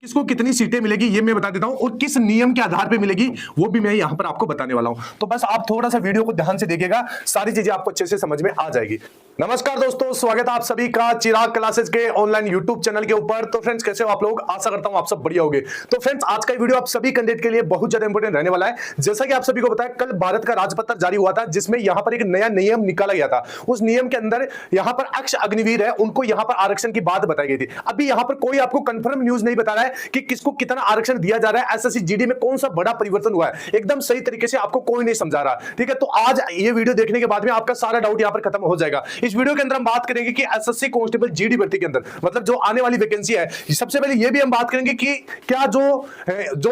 किसको कितनी सीटें मिलेगी ये मैं बता देता हूं, और किस नियम के आधार पे मिलेगी वो भी मैं यहां पर आपको बताने वाला हूं। तो बस आप थोड़ा सा वीडियो को ध्यान से देखिएगा, सारी चीजें आपको अच्छे से समझ में आ जाएगी। नमस्कार दोस्तों, स्वागत है आप सभी का चिराग क्लासेस के ऑनलाइन यूट्यूब चैनल के ऊपर। तो फ्रेंड्स, कैसे हो आप लोग? आशा करता हूं आप सब बढ़िया होंगे। तो फ्रेंड्स, आज का वीडियो आप सभी कैंडिडेट के लिए बहुत ज्यादा इंपॉर्टेंट रहने वाला है। जैसा कि आप सभी को पता है, कल भारत का राजपत्र जारी हुआ था, जिसमें यहां पर एक नया नियम निकाला गया था। उस नियम के अंदर यहां पर अक्ष अग्निवीर है, उनको यहां पर आरक्षण की बात बताई गई थी। अभी यहां पर कोई आपको कंफर्म न्यूज नहीं बता रहा है कि किसको कितना आरक्षण दिया जा रहा है, एसएससी जीडी में कौन सा बड़ा परिवर्तन हुआ है, एकदम सही तरीके से आपको कोई नहीं समझा रहा। ठीक है, तो आज ये वीडियो देखने के बाद में आपका सारा डाउट यहां पर खत्म हो जाएगा। इस वीडियो के अंदर हम बात करेंगे कि एसएससी कांस्टेबल जीडी भर्ती के अंदर मतलब जो आने वाली वैकेंसी है, सबसे पहले ये भी हम बात करेंगे कि क्या जो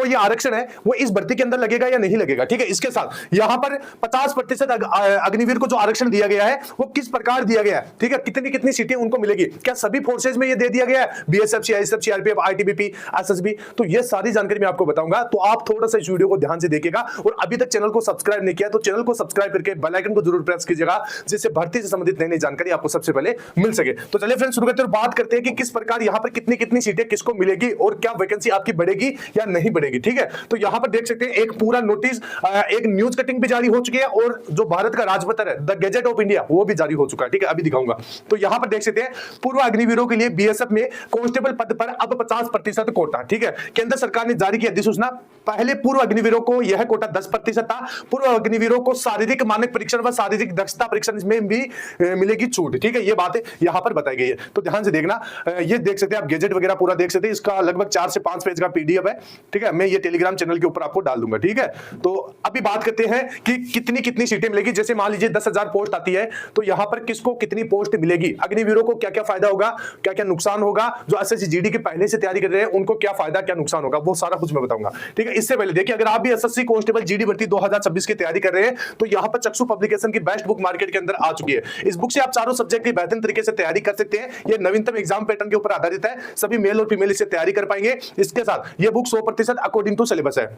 ये आरक्षण है वो इस भर्ती के अंदर लगेगा या नहीं लगेगा। ठीक है, इसके साथ यहां पर 50% अग्निवीर को जो आरक्षण दिया गया है वो किस प्रकार दिया गया है। ठीक है, कितनी कितनी सीटें उनको मिलेगी, क्या सभी फोर्सेज में ये दे दिया गया है, BSF, CISF, CRPF, ITBP, SSB. तो ये सारी जानकारी मैं आपको बताऊंगा, तो आप थोड़ा सा इस वीडियो को ध्यान से देखिएगा। और अभी तक चैनल को सब्सक्राइब नहीं किया तो चैनल को सब्सक्राइब करके बेल आइकन को जरूर प्रेस कीजिएगा, जिससे भर्ती से संबंधित नई नई जानकारी आपको सबसे पहले मिल सके। तो चलिए फ्रेंड्स, शुरू करते हैं और बात करते हैं कि किस प्रकार यहां पर कितनी कितनी सीटें किसको मिलेगी और क्या वैकेंसी आपकी बढ़ेगी या नहीं बढ़ेगी। ठीक है, तो यहां पर देख सकते हैं एक पूरा नोटिस, एक न्यूज कटिंग भी जारी हो चुकी है, और जो भारत का राजपत्र है, द गैजेट ऑफ इंडिया, वो भी जारी हो चुका है। ठीक है, अभी दिखाऊंगा। तो यहां पर देख सकते हैं पूर्व अग्निवीरों के लिए बीएसएफ में कांस्टेबल पद पर अब 50% कोटा। ठीक है, केंद्र सरकार ने जारी की अधिसूचना। पहले पूर्व अग्निवीरों को यह कोटा 10% था। पूर्व अग्निवीरों को शारीरिक मानक परीक्षण व शारीरिक दक्षता परीक्षण में भी मिलेगी छूट। ठीक है, ये बातें यहां पर बताई गई है, तो ध्यान से देखना। ये देख सकते हैं आप, गैजेट वगैरह पूरा देख सकते हैं। इसका लगभग 4 से 5 पेज का पीडीएफ है। ठीक है, मैं ये टेलीग्राम चैनल के ऊपर आपको डाल दूंगा। ठीक है, तो अभी बात करते हैं कि कितनी कितनी सीटें मिलेगी। जैसे मान लीजिए 10,000 पोस्ट आती है, तो यहां पर किसको कितनी पोस्ट मिलेगी, अग्निवीरों को क्या क्या फायदा होगा, क्या क्या नुकसान होगा, जो एसएससी जीडी की पहले से तैयारी कर रहे हैं उनको क्या फायदा क्या नुकसान होगा, वो सारा कुछ मैं बताऊंगा। ठीक है, इससे पहले देखिए, अगर आप भी एसएससी कांस्टेबल जीडी भर्ती 2026 की तैयारी कर रहे हैं, तो यहां पर चक्षु पब्लिकेशन की बेस्ट बुक मार्केट के अंदर आ चुकी है। इस बुक से आप चारों सब्जेक्ट की बेहतरीन तरीके से तैयारी कर सकते हैं। ये नवीनतम एग्जाम पैटर्न के ऊपर आधारित है, सभी मेल और फीमेल इससे तैयारी कर पाएंगे। इसके साथ ये बुक 100% अकॉर्डिंग टू सिलेबस है।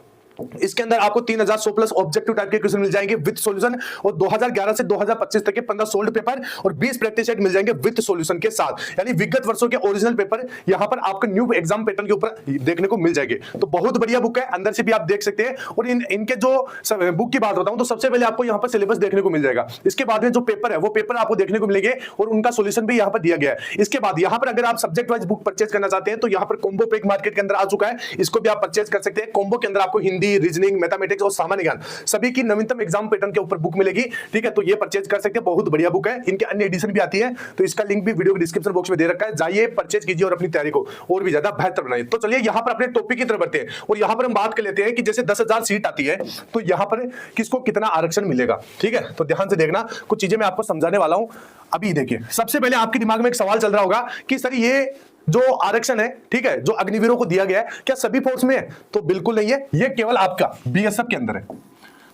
इसके अंदर आपको 3100 प्लस ऑब्जेक्टिव टाइप के क्वेश्चन मिल जाएंगे विद सॉल्यूशन, और 2011 से 2025 तक के 15 सोल्ड पेपर और 20 प्रैक्टिस सेट मिल जाएंगे विद सॉल्यूशन के साथ, यानी विगत वर्षों के ओरिजिनल पेपर यहां पर आपको न्यू एग्जाम पैटर्न के ऊपर देखने को मिल जाएंगे। तो बहुत बढ़िया बुक है, अंदर से भी आप देख सकते हैं। और इनके जो बुक की बात बताऊं तो सबसे पहले आपको यहां पर सिलेबस देखने को मिल जाएगा। इसके बाद में जो पेपर है वो पेपर आपको देखने को मिलेंगे, और उनका सोल्यूशन भी यहां पर दिया गया है। इसके बाद यहां पर अगर आप सब्जेक्ट वाइज बुक परचेज करना चाहते हैं, तो यहां पर कॉम्बो पैक मार्केट के अंदर आ चुका है, इसको भी आप परचेज कर सकते हैं। कॉम्बो के अंदर आपको हिंदी, रीजनिंग, मैथमेटिक्स और सामान्य ज्ञान सभी की नवीनतम एग्जाम पैटर्न के ऊपर बुक मिलेगी। ठीक है, तो ये परचेज कर सकते हैं, बहुत बढ़िया बुक है। इनके अन्य एडिशन भी आती है, तो इसका लिंक भी वीडियो के डिस्क्रिप्शन बॉक्स में दे रखा है, जाइए परचेज कीजिए और अपनी तैयारी को और भी ज्यादा बेहतर बनाइए। तो चलिए यहां पर अपने टॉपिक की तरफ बढ़ते हैं, और यहां पर हम बात कर लेते हैं कि जैसे 10,000 सीट आती है, तो यहां पर किसको कितना आरक्षण मिलेगा। ठीक है, तो ध्यान से देखना, कुछ चीजें मैं आपको समझाने वाला हूं। अभी देखिए, सबसे पहले आपके दिमाग में एक सवाल चल रहा होगा कि सर ये जो आरक्षण है, ठीक है, जो अग्निवीरों को दिया गया है, क्या सभी फोर्स में है? तो बिल्कुल नहीं है, ये केवल आपका बीएसएफ के अंदर है।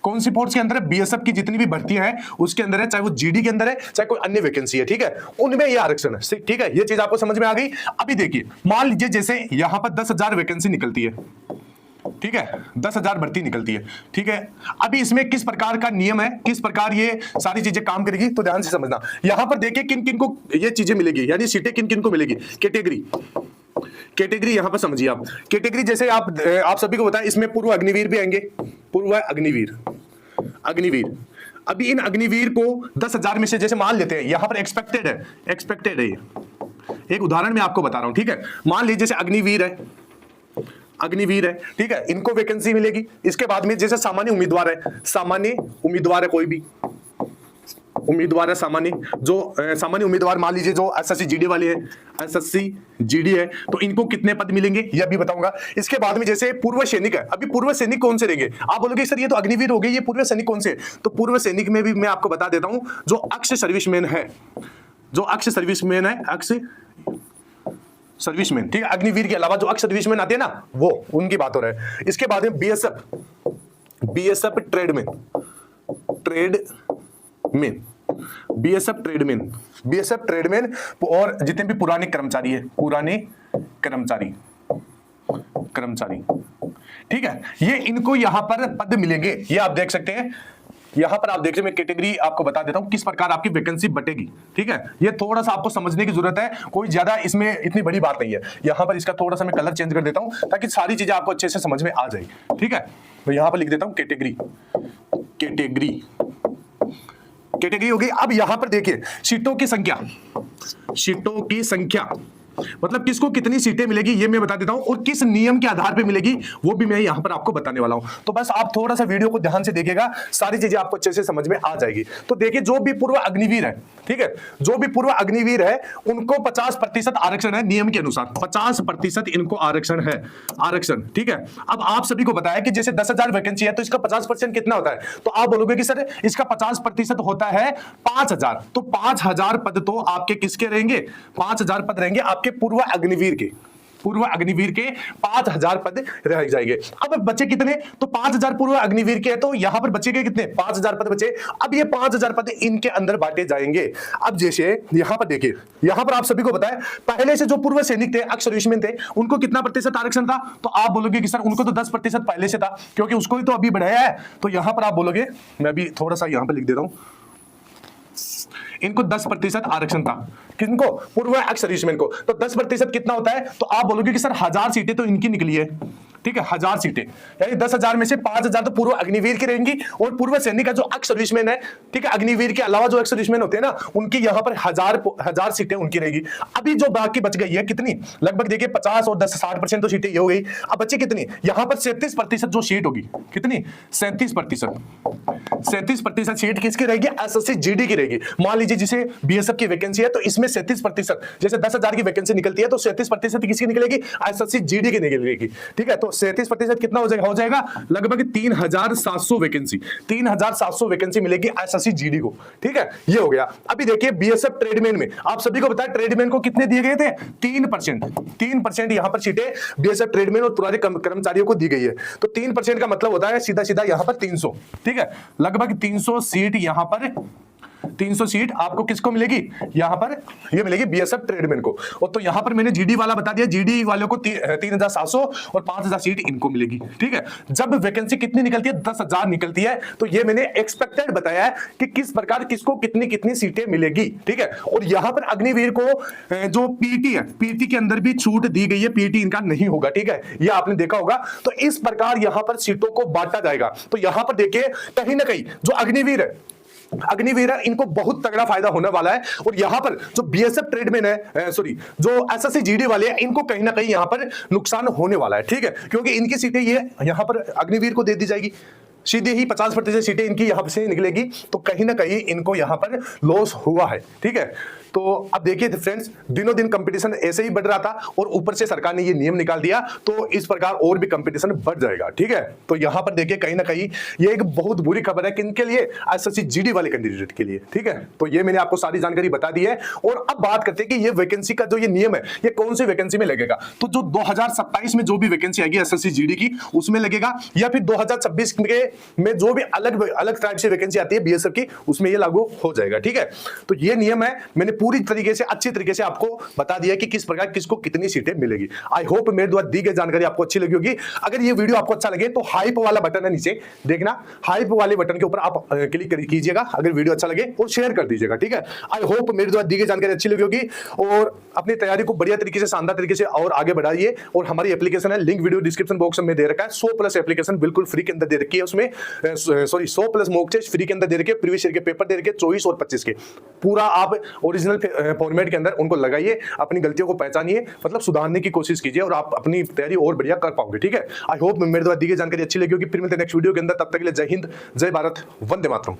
कौन सी फोर्स के अंदर है? बीएसएफ की जितनी भी भर्तियां हैं उसके अंदर है, चाहे वो जीडी के अंदर है, चाहे कोई अन्य वैकेंसी है। ठीक है, उनमें ये आरक्षण है। ठीक है, ये चीज आपको समझ में आ गई। अभी देखिए, मान लीजिए जैसे यहां पर 10,000 वैकेंसी निकलती है। ठीक है, 10,000 भर्ती निकलती है। ठीक है, अभी इसमें किस प्रकार का नियम है, किस प्रकार ये सारी चीजें काम करेगी, तो ध्यान से समझना। यहां पर देखिए किन किन को ये चीजें मिलेगी, यानी सीटें किन किन को मिलेगी। कैटेगरी यहां पर समझिए आप। कैटेगरी जैसे आप सभी को बताएं, इसमें पूर्व अग्निवीर भी आएंगे। पूर्व अग्निवीर अभी इन अग्निवीर को 10,000 में से जैसे मान लेते हैं, यहां पर एक्सपेक्टेड है ये। एक उदाहरण मैं आपको बता रहा हूं। ठीक है, मान लीजिए जैसे अग्निवीर है, ठीक है, इनको वैकेंसी मिलेगी। इसके बाद में जैसे सामान्य उम्मीदवार है, कोई भी उम्मीदवार है सामान्य, जो सामान्य उम्मीदवार मान लीजिए जो एसएससी जीडी वाले हैं, एसएससी जीडी है, तो इनको कितने पद मिलेंगे यह भी बताऊंगा। इसके बाद में जैसे पूर्व सैनिक है, अभी पूर्व सैनिक कौन से रहेंगे? आप बोलोगे सर ये तो अग्निवीर हो गए, ये पूर्व सैनिक कौन से? तो पूर्व सैनिक में भी मैं आपको बता देता हूं, जो अक्ष सर्विसमैन है, ठीक है, अग्निवीर के अलावा जो अक्ष सर्विसमैन आते हैं ना, वो उनकी बात हो रहा है। इसके बाद में बीएसएफ ट्रेडमैन और जितने भी पुराने कर्मचारी, ठीक है, ये इनको यहां पर पद मिलेंगे। ये आप देख सकते हैं, यहां पर आप देख रहे, मैं कैटेगरी आपको बता देता हूं किस प्रकार आपकी वैकेंसी बटेगी। ठीक है, ये थोड़ा सा आपको समझने की जरूरत है, कोई ज्यादा इसमें इतनी बड़ी बात नहीं है। यहां पर इसका थोड़ा सा मैं कलर चेंज कर देता हूं ताकि सारी चीजें आपको अच्छे से समझ में आ जाएगी। ठीक है, तो यहां पर लिख देता हूं कैटेगरी। कैटेगरी कैटेगरी हो गई। अब यहां पर देखिए सीटों की संख्या, सीटों की संख्या मतलब किसको कितनी सीटें मिलेगी ये मैं बता देता हूं, और किस नियम के आधार पे मिलेगी वो भी मैं यहां पर आपको बताने वाला हूं। तो बस आप थोड़ा सा वीडियो को ध्यान से देखिएगा, सारी चीजें आपको अच्छे से समझ में आ जाएगी। तो देखिए जो भी पूर्व अग्निवीर है, ठीक है, जो भी पूर्व अग्निवीर है उनको 50% आरक्षण है नियम के अनुसार, 50% इनको आरक्षण है, आरक्षण। ठीक है, अब आप सभी को बताया कि जैसे 10,000 वैकेंसी है तो इसका 50% कितना होता है, तो आप बोलोगे कि सर इसका 50% होता है 5,000, तो 5,000 पद तो आपके किसके रहेंगे, 5,000 पद रहेंगे आपके पूर्व अग्निवीर के, पूर्व अग्निवीर के 5,000 पद रह जाएंगे। अब बचे कितने, तो 5,000 पूर्व अग्निवीर के, तो यहां पर बचेंगे कितने, 5,000 पद बचे। अब ये 5,000 पद इनके अंदर बांटे जाएंगे। अब जैसे यहां पर देखिए, यहां पर आप सभी को बताया पहले से जो पूर्व सैनिक थे, अक्ष सर्विसमैन थे, उनको कितना प्रतिशत आरक्षण था, तो आप बोलोगे कि सर उनको तो 10% पहले से था, क्योंकि उसको ही तो अभी बढ़ाया है। तो यहां पर आप बोलोगे, मैं अभी थोड़ा सा यहां पर लिख दे रहा हूं, इनको 10% आरक्षण था, किनको, पूर्व एक्स सर्विसमैन को। तो 10% कितना होता है, तो आप बोलोगे कि सर 1,000 सीटें तो इनकी निकली है। ठीक है, 1,000 सीटें, यानी 10,000 में से 5,000 तो पूर्व अग्निवीर की रहेंगी, और पूर्व सैनिक का जो एक्स सर्विसमैन है, ठीक है, अग्निवीर के अलावा जो एक्स सर्विसमैन होते हैं ना, उनकी यहां पर 1,000 सीटें उनकी रहेगी। अभी जो बाकी बच गई है कितनी, लगभग देखिए 50 और 10 60% तो सीटें ये हो गई। अब बच्चे कितनी, यहां पर 37% जो सीट होगी, कितनी, 37% सीट किसकी रहेगी, एसएससी जीडी की रहेगी। मान लीजिए जिसे बीएसएफ की वैकेंसी है तो इसमें 37%, जैसे 10,000 की वैकेंसी निकलती है तो 37% किसकी निकलेगी, एसएससी जीडी की निकलेगी। ठीक है, तो 37% कितना हो जाएगा, लगभग 3,700 वैकेंसी, 3,700 वैकेंसी मिलेगी एसएससी जीडी को। ठीक है, ये हो गया। अभी देखिए बीएसएफ ट्रेडमैन में आप सभी को बताया ट्रेडमैन को कितने दिए गए थे, 3% यहां पर सीटें बीएसएफ ट्रेडमैन और पुराने कर्मचारियों को दी गई है। तो 3% का मतलब होता है सीधा सीधा यहां पर 300। ठीक है, लगभग 300 सीट यहां पर, 300 सीट आपको किसको मिलेगी, यहां पर ये मिलेगी बीएसएफ ट्रेडमैन को। और तो यहां पर मैंने जीडी वाला बता दिया, जीडी वालों को 3,700 और 5,000 सीट इनको मिलेगी। ठीक है, जब वैकेंसी कितनी निकलती है, 10,000 निकलती है, तो ये मैंने एक्सपेक्टेड बताया है कि किस प्रकार किसको कितनी कितनी सीटें मिलेगी। ठीक है, और यहां पर अग्निवीर को जो पीटी है, पीटी के अंदर भी छूट दी गई है, पीटी इनका नहीं होगा। ठीक है, ये आपने देखा होगा। तो इस प्रकार यहां पर सीटों को बांटा जाएगा। तो यहां पर देखिए कहीं ना कहीं जो अग्निवीर है, अग्निवीर इनको बहुत तगड़ा फायदा होने वाला है। और यहां पर जो बीएसएफ ट्रेडमैन है, सॉरी जो एसएससी जीडी वाले हैं, इनको कहीं ना कहीं यहां पर नुकसान होने वाला है। ठीक है, क्योंकि इनकी सीटें ये यहां पर अग्निवीर को दे दी जाएगी, सीधे ही 50% सीटें इनकी यहां से निकलेगी, तो कहीं ना कहीं इनको यहां पर लॉस हुआ है। ठीक है, तो अब देखिए फ्रेंड्स, दिनों दिन कंपटीशन ऐसे ही बढ़ रहा था और ऊपर से सरकार ने ये नियम निकाल दिया, तो इस प्रकार और भी कंपटीशन बढ़ जाएगा। ठीक है, तो यहां पर देखिए कहीं ना कहीं ये एक बहुत बुरी खबर है किनके लिए, एसएससी जीडी वाले कैंडिडेट के लिए। ठीक है, तो ये मैंने आपको सारी जानकारी बता दी है। और अब बात करते हैं कि ये वैकेंसी का जो ये नियम है ये कौन सी वैकेंसी में लगेगा। तो जो 2027 में जो भी वैकेंसी आएगी एसएससी जीडी की उसमें लगेगा, या फिर 2026 में जो भी अलग अलग टाइप से वैकेंसी आती है बीएसएफ की उसमें ये लागू हो जाएगा। ठीक है, तो ये नियम है, मैंने पूरी तरीके से अच्छी तरीके से आपको बता दिया कि किस प्रकार किसको कितनी सीटें मिलेगी। आई होप मेरे द्वारा दी गई जानकारी आपको अच्छी लगी होगी। अगर ये वीडियो आपको अच्छा लगे तो हाइप वाला बटन है नीचे देखना, हाइप वाले बटन के ऊपर आप क्लिक कीजिएगा अगर वीडियो अच्छा लगे, और शेयर कर दीजिएगा। ठीक है, आई होप मेरे द्वारा दी गई जानकारी अच्छी लगी होगी, और अपनी तैयारी को बढ़िया तरीके से, शानदार तरीके से और आगे बढ़ाइए। और हमारी एप्लीकेशन है, लिंक वीडियो डिस्क्रिप्शन बॉक्स में दे रखा है, 100+ एप्लीकेशन बिल्कुल फ्री के अंदर दे रखी है। उसमें 100+ मॉक टेस्ट फ्री के अंदर दे रखे, प्रीवियस ईयर के पेपर दे रखे 24 और 25 के, पूरा आप ओरिजिनल फॉर्मेट के अंदर उनको लगाइए, अपनी गलतियों को पहचानिए, मतलब सुधारने की कोशिश कीजिए और आप अपनी तैयारी और बढ़िया कर पाओगे। ठीक है, आई होप मेरे द्वारा दी गई जानकारी अच्छी लगी होगी। फिर मिलते हैं नेक्स्ट वीडियो के अंदर, तब तक के लिए जय हिंद, जय भारत, वंदे मातरम।